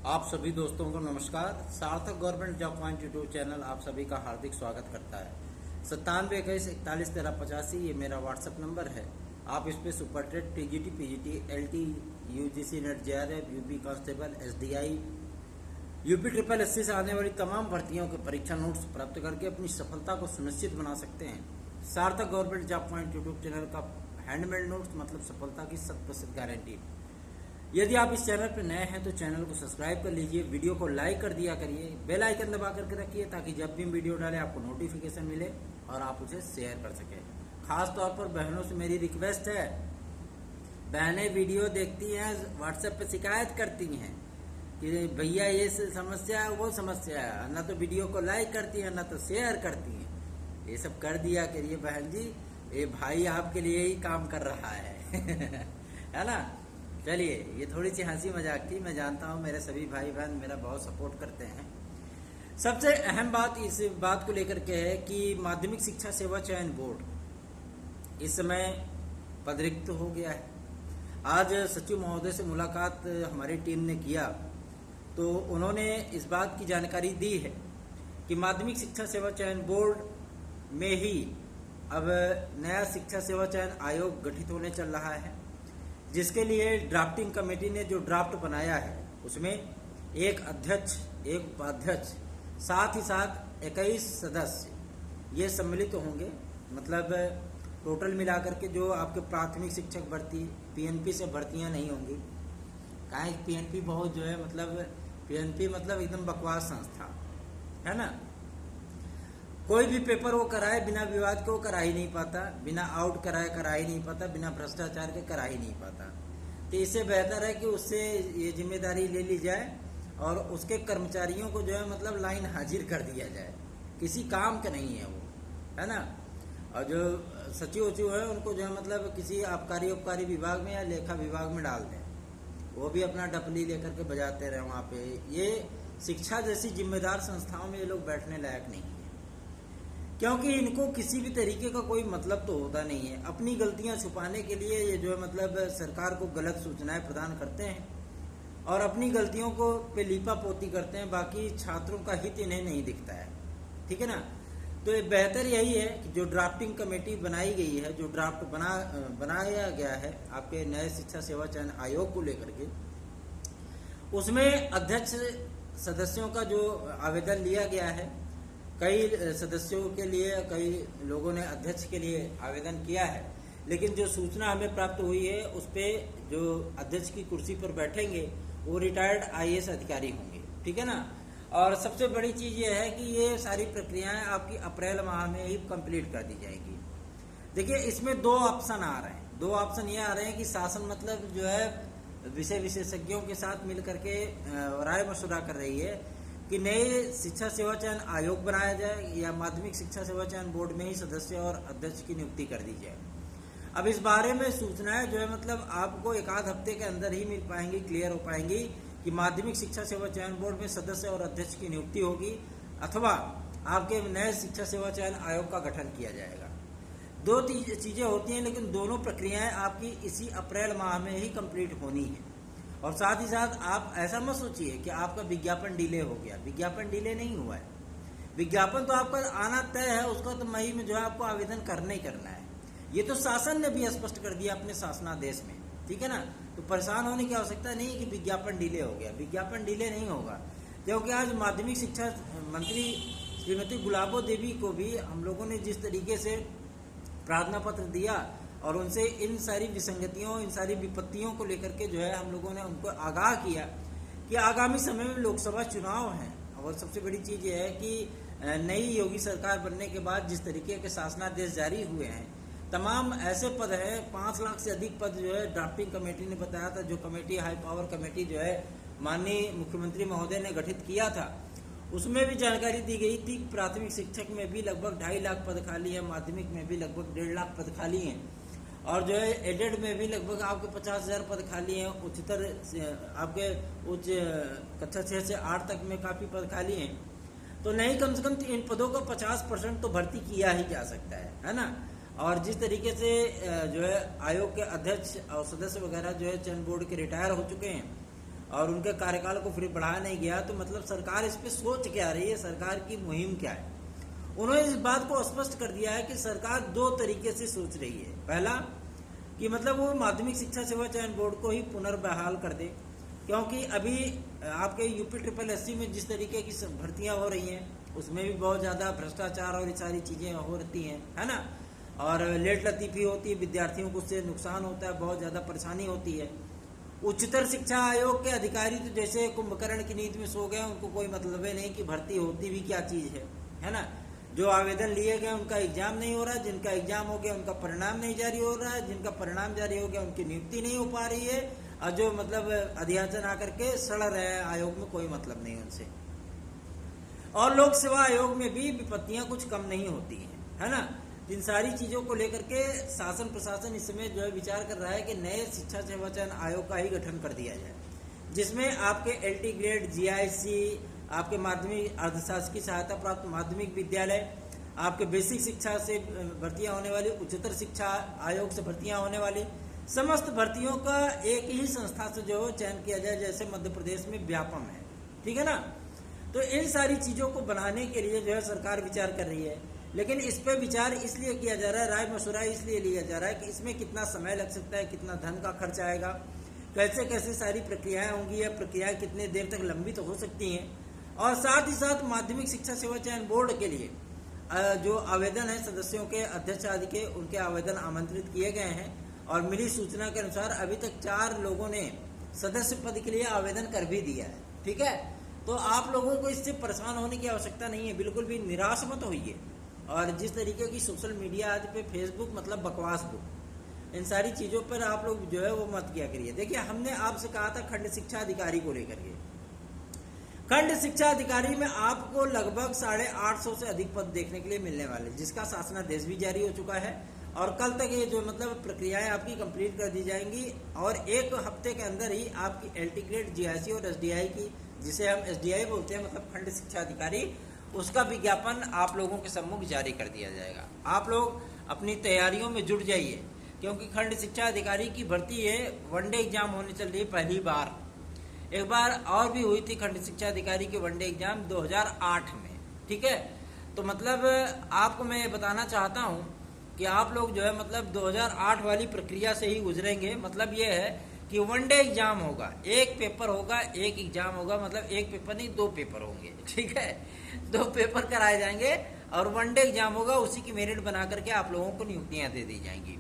आप सभी दोस्तों को नमस्कार। सार्थक government job point YouTube channel आप सभी का हार्दिक स्वागत करता है। 9721411385 ये मेरा व्हाट्सएप नंबर है। आप इस पे super TET, TGT, PGT, LT, UGC NET, JRF, UP constable, SDI, UP triple SC से आने वाली तमाम भर्तियों के परीक्षा नोट्स प्राप्त करके अपनी सफलता को सुनिश्चित बना सकते हैं। सार्थक government job point YouTube channel का हैंडमेड नोट्स मतलब सफलता की 100% गारंटी। यदि आप इस चैनल पर नए हैं तो चैनल को सब्सक्राइब कर लीजिए, वीडियो को लाइक कर दिया करिए, बेल आइकन दबा करके रखिए ताकि जब भी वीडियो डालें आपको नोटिफिकेशन मिले और आप उसे शेयर कर सकें। खास तौर पर बहनों से मेरी रिक्वेस्ट है, बहनें वीडियो देखती हैं, व्हाट्सएप पे शिकायत करती हैं कि भैया ये समस्या है, वो समस्या है, ना तो वीडियो को लाइक करती हैं ना तो शेयर करती हैं। ये सब कर दिया करिए बहन जी, ये भाई आपके लिए ही काम कर रहा है है ना। चलिए, ये थोड़ी सी हंसी मजाक थी। मैं जानता हूँ मेरे सभी भाई बहन मेरा बहुत सपोर्ट करते हैं। सबसे अहम बात इस बात को लेकर के है कि माध्यमिक शिक्षा सेवा चयन बोर्ड इस समय पद रिक्त हो गया है। आज सचिव महोदय से मुलाकात हमारी टीम ने किया तो उन्होंने इस बात की जानकारी दी है कि माध्यमिक शिक्षा सेवा चयन बोर्ड में ही अब नया शिक्षा सेवा चयन आयोग गठित होने चल रहा है, जिसके लिए ड्राफ्टिंग कमेटी ने जो ड्राफ्ट बनाया है उसमें एक अध्यक्ष, एक उपाध्यक्ष, साथ ही साथ 21 सदस्य ये सम्मिलित होंगे। मतलब टोटल मिलाकर के जो आपके प्राथमिक शिक्षक भर्ती पीएनपी से भर्तियां नहीं होंगी। काहे पीएनपी बहुत जो है मतलब पीएनपी मतलब एकदम बकवास संस्था है ना। कोई भी पेपर वो कराए बिना विवाद के वो करा ही नहीं पाता, बिना आउट कराए करा ही नहीं पाता, बिना भ्रष्टाचार के करा ही नहीं पाता। तो इससे बेहतर है कि उससे ये जिम्मेदारी ले ली जाए और उसके कर्मचारियों को जो है मतलब लाइन हाजिर कर दिया जाए। किसी काम का नहीं है वो, है ना। और जो सचिव वचिव है उनको जो है मतलब किसी आबकारी विभाग में या लेखा विभाग में डाल दें, वो भी अपना डपली लेकर के बजाते रहे वहाँ पे। ये शिक्षा जैसी जिम्मेदार संस्थाओं में ये लोग बैठने लायक नहीं है, क्योंकि इनको किसी भी तरीके का कोई मतलब तो होता नहीं है। अपनी गलतियां छुपाने के लिए ये जो है मतलब सरकार को गलत सूचनाएं प्रदान करते हैं और अपनी गलतियों को पे लीपा पोती करते हैं। बाकी छात्रों का हित इन्हें नहीं दिखता है, ठीक है ना। तो बेहतर यही है कि जो ड्राफ्टिंग कमेटी बनाई गई है, जो ड्राफ्ट बनाया गया है आपके नए शिक्षा सेवा चयन आयोग को लेकर के, उसमें अध्यक्ष सदस्यों का जो आवेदन लिया गया है, कई सदस्यों के लिए कई लोगों ने अध्यक्ष के लिए आवेदन किया है, लेकिन जो सूचना हमें प्राप्त हुई है उस पे जो अध्यक्ष की कुर्सी पर बैठेंगे वो रिटायर्ड आईएएस अधिकारी होंगे, ठीक है ना। और सबसे बड़ी चीज ये है कि ये सारी प्रक्रियाएं आपकी अप्रैल माह में ही कंप्लीट कर दी जाएगी। देखिए, इसमें दो ऑप्शन आ रहे हैं। दो ऑप्शन ये आ रहे हैं कि शासन मतलब जो है विषय विशेषज्ञों के साथ मिल करके राय मशुरा कर रही है कि नए शिक्षा सेवा चयन आयोग बनाया जाए या माध्यमिक शिक्षा सेवा चयन बोर्ड में ही सदस्य और अध्यक्ष की नियुक्ति कर दी जाए। अब इस बारे में सूचनाएं जो है मतलब आपको एक आध हफ्ते के अंदर ही मिल पाएंगी, क्लियर हो पाएंगी कि माध्यमिक शिक्षा सेवा चयन बोर्ड में सदस्य और अध्यक्ष की नियुक्ति होगी अथवा आपके नए शिक्षा सेवा चयन आयोग का गठन किया जाएगा। दो चीजें होती हैं, लेकिन दोनों प्रक्रियाएं आपकी इसी अप्रैल माह में ही कंप्लीट होनी है। और साथ ही साथ आप ऐसा मत सोचिए कि आपका विज्ञापन डिले हो गया। विज्ञापन डिले नहीं हुआ है, विज्ञापन तो आपका आना तय है, उसका तो मई में जो है आपको आवेदन करना ही करना है। ये तो शासन ने भी स्पष्ट कर दिया अपने शासनादेश में, ठीक है ना। तो परेशान होने की आवश्यकता नहीं कि विज्ञापन डिले हो गया। विज्ञापन डिले नहीं होगा, क्योंकि आज माध्यमिक शिक्षा मंत्री श्रीमती गुलाबो देवी को भी हम लोगों ने जिस तरीके से प्रार्थना पत्र दिया और उनसे इन सारी विसंगतियों, इन सारी विपत्तियों को लेकर के जो है हम लोगों ने उनको आगाह किया कि आगामी समय में लोकसभा चुनाव हैं। और सबसे बड़ी चीज ये है कि नई योगी सरकार बनने के बाद जिस तरीके के शासनादेश जारी हुए हैं, तमाम ऐसे पद हैं, 5 लाख से अधिक पद जो है ड्राफ्टिंग कमेटी ने बताया था। जो कमेटी हाई पावर कमेटी जो है माननीय मुख्यमंत्री महोदय ने गठित किया था, उसमें भी जानकारी दी गई थी। प्राथमिक शिक्षक में भी लगभग 2.5 लाख पद खाली है, माध्यमिक में भी लगभग 1.5 लाख पद खाली हैं और जो है एडेड में भी लगभग आपके 50,000 पद खाली हैं। उच्चतर आपके उच्च कक्षा 6 से 8 तक में काफी पद खाली हैं। तो नहीं, कम से कम इन पदों का 50% तो भर्ती किया ही जा सकता है ना। और जिस तरीके से जो है आयोग के अध्यक्ष और सदस्य वगैरह जो है चयन बोर्ड के रिटायर हो चुके हैं और उनके कार्यकाल को फिर बढ़ाया नहीं गया, तो मतलब सरकार इस पे सोच क्या रही है, सरकार की मुहिम क्या है। उन्होंने इस बात को स्पष्ट कर दिया है कि सरकार दो तरीके से सोच रही है। पहला कि मतलब वो माध्यमिक शिक्षा सेवा चयन बोर्ड को ही पुनर्बहाल कर दे, क्योंकि अभी आपके यूपी ट्रिपल एससी में जिस तरीके की भर्तियां हो रही हैं उसमें भी बहुत ज़्यादा भ्रष्टाचार और ये सारी चीज़ें हो रही हैं, है ना। और लेट लतीफ़ी होती है, विद्यार्थियों को उससे नुकसान होता है, बहुत ज़्यादा परेशानी होती है। उच्चतर शिक्षा आयोग के अधिकारी तो जैसे कुंभकर्ण की नींद में सो गए, उनको कोई मतलब ही नहीं कि भर्ती होती भी क्या चीज़ है ना। जो आवेदन लिए गए उनका एग्जाम नहीं हो रहा, जिनका एग्जाम हो गया उनका परिणाम नहीं जारी हो रहा है, जिनका परिणाम जारी हो गया उनकी नियुक्ति नहीं हो पा रही है, और जो मतलब अध्याचन आकर के सड़ रहे हैं आयोग में, कोई मतलब नहीं उनसे। और लोक सेवा आयोग में भी विपत्तियां कुछ कम नहीं होती है ना। इन सारी चीजों को लेकर के शासन प्रशासन इस समय जो है विचार कर रहा है कि नए शिक्षा सेवा चयन आयोग का ही गठन कर दिया जाए, जिसमें आपके एलटी ग्रेड, जीआईसी, आपके माध्यमिक अर्धशासकीय सहायता प्राप्त माध्यमिक विद्यालय, आपके बेसिक शिक्षा से भर्तियां होने वाली, उच्चतर शिक्षा आयोग से भर्तियां होने वाली समस्त भर्तियों का एक ही संस्था से जो चयन किया जाए, जैसे मध्य प्रदेश में व्यापम है, ठीक है ना। तो इन सारी चीजों को बनाने के लिए जो है सरकार विचार कर रही है, लेकिन इस पे विचार इसलिए किया जा रहा है, राय मशुरा इसलिए लिया जा रहा है कि इसमें कितना समय लग सकता है, कितना धन का खर्च आएगा, कैसे कैसे सारी प्रक्रियाएं होंगी, या प्रक्रियाएं कितने देर तक लंबित हो सकती हैं। और साथ ही साथ माध्यमिक शिक्षा सेवा चयन बोर्ड के लिए जो आवेदन है सदस्यों के, अध्यक्ष आदि के, उनके आवेदन आमंत्रित किए गए हैं। और मिली सूचना के अनुसार अभी तक 4 लोगों ने सदस्य पद के लिए आवेदन कर भी दिया है, ठीक है। तो आप लोगों को इससे परेशान होने की आवश्यकता नहीं है, बिल्कुल भी निराश मत होइए। और जिस तरीके की सोशल मीडिया आज पे फेसबुक मतलब बकवास बुक, इन सारी चीज़ों पर आप लोग जो है वो मत किया करिए। देखिए, हमने आपसे कहा था खंड शिक्षा अधिकारी को लेकर के, खंड शिक्षा अधिकारी में आपको लगभग 850 से अधिक पद देखने के लिए मिलने वाले, जिसका शासनादेश भी जारी हो चुका है। और कल तक ये जो मतलब प्रक्रियाएं आपकी कंप्लीट कर दी जाएंगी, और 1 हफ्ते के अंदर ही आपकी एलटी ग्रेड, जीआईसी और एसडीआई की, जिसे हम एसडीआई बोलते हैं, मतलब खंड शिक्षा अधिकारी, उसका विज्ञापन आप लोगों के सम्मुख जारी कर दिया जाएगा। आप लोग अपनी तैयारियों में जुट जाइए, क्योंकि खंड शिक्षा अधिकारी की भर्ती है, वनडे एग्जाम होने चल रही है पहली बार। एक बार और भी हुई थी खंड शिक्षा अधिकारी की वनडे एग्जाम 2008 में, ठीक है। तो मतलब आपको मैं बताना चाहता हूँ कि आप लोग जो है मतलब 2008 वाली प्रक्रिया से ही गुजरेंगे। मतलब ये है कि वनडे एग्जाम होगा, एक पेपर होगा, एक एग्जाम होगा, मतलब एक पेपर नहीं 2 पेपर होंगे, ठीक है। 2 पेपर कराए जाएंगे और वनडे एग्जाम होगा, उसी की मेरिट बना करके आप लोगों को नियुक्तियां दे दी जाएंगी।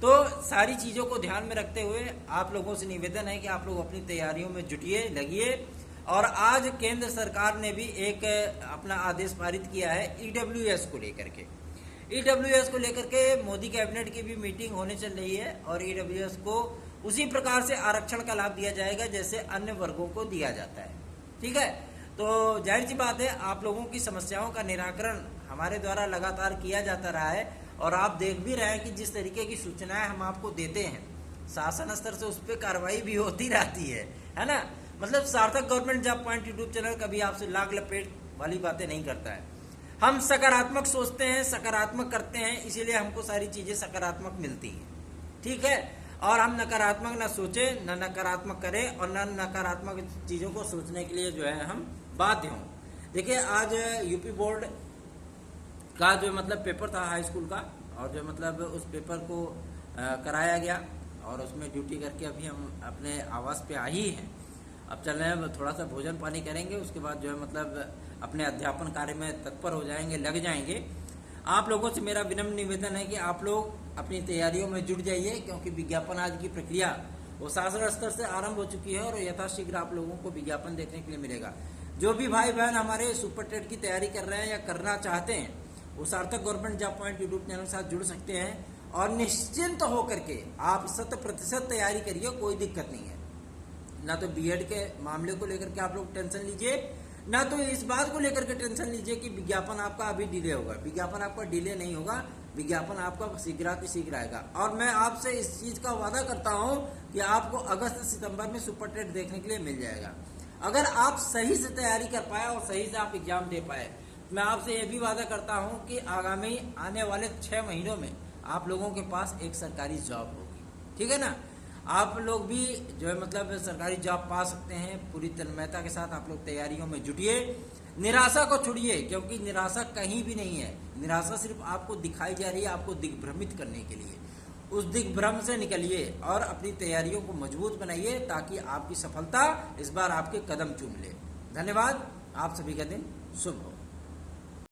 तो सारी चीज़ों को ध्यान में रखते हुए आप लोगों से निवेदन है कि आप लोग अपनी तैयारियों में जुटिए, लगिए। और आज केंद्र सरकार ने भी एक अपना आदेश पारित किया है ईडब्ल्यूएस को लेकर के। ईडब्ल्यूएस को लेकर के मोदी कैबिनेट की भी मीटिंग होने चल रही है, और ईडब्ल्यूएस को उसी प्रकार से आरक्षण का लाभ दिया जाएगा जैसे अन्य वर्गों को दिया जाता है, ठीक है। तो जाहिर सी बात है, आप लोगों की समस्याओं का निराकरण हमारे द्वारा लगातार किया जाता रहा है, और आप देख भी रहे हैं कि जिस तरीके की सूचनाएं हम आपको देते हैं, शासन स्तर से उस पर कार्रवाई भी होती रहती है ना। मतलब सार्थक government job point YouTube channel कभी आपसे लाग लपेट वाली बातें नहीं करता है। हम सकारात्मक सोचते हैं, सकारात्मक करते हैं, इसीलिए हमको सारी चीजें सकारात्मक मिलती हैं, ठीक है। और हम नकारात्मक ना सोचे, न नकारात्मक करें, और न नकारात्मक चीजों को सोचने के लिए जो है हम बाध्य हों। देखिए, आज यूपी बोर्ड का जो मतलब पेपर था हाई स्कूल का, और जो मतलब उस पेपर को कराया गया, और उसमें ड्यूटी करके अभी हम अपने आवास पे आ ही हैं। अब चल रहे हैं, थोड़ा सा भोजन पानी करेंगे, उसके बाद जो है मतलब अपने अध्यापन कार्य में तत्पर हो जाएंगे, लग जाएंगे। आप लोगों से मेरा विनम्र निवेदन है कि आप लोग अपनी तैयारियों में जुट जाइए, क्योंकि विज्ञापन आज की प्रक्रिया वो शासन स्तर से आरंभ हो चुकी है, और यथाशीघ्र आप लोगों को विज्ञापन देखने के लिए मिलेगा। जो भी भाई बहन हमारे सुपर टेट की तैयारी कर रहे हैं या करना चाहते हैं, वो सार्थक government job point YouTube channel के साथ जुड़ सकते हैं, और निश्चिंत होकर के आप 100% तैयारी करिए, कोई दिक्कत नहीं है। ना तो बीएड के मामले को लेकर के आप लोग टेंशन लीजिए, ना तो इस बात को लेकर के टेंशन लीजिए कि विज्ञापन आपका अभी डिले होगा। विज्ञापन आपका डिले नहीं होगा, विज्ञापन आपका शीघ्र आएगा। और मैं आपसे इस चीज का वादा करता हूं कि आपको अगस्त सितंबर में सुपर टेट देखने के लिए मिल जाएगा, अगर आप सही से तैयारी कर पाए और सही से आप एग्जाम दे पाए। मैं आपसे ये भी वादा करता हूं कि आगामी आने वाले 6 महीनों में आप लोगों के पास एक सरकारी जॉब होगी, ठीक है ना। आप लोग भी जो है मतलब सरकारी जॉब पा सकते हैं। पूरी तन्मयता के साथ आप लोग तैयारियों में जुटिए, निराशा को छोड़िए, क्योंकि निराशा कहीं भी नहीं है। निराशा सिर्फ आपको दिखाई जा रही है, आपको दिग्भ्रमित करने के लिए। उस दिग्भ्रम से निकलिए और अपनी तैयारियों को मजबूत बनाइए, ताकि आपकी सफलता इस बार आपके कदम चूम ले। धन्यवाद। आप सभी का दिन शुभ हो।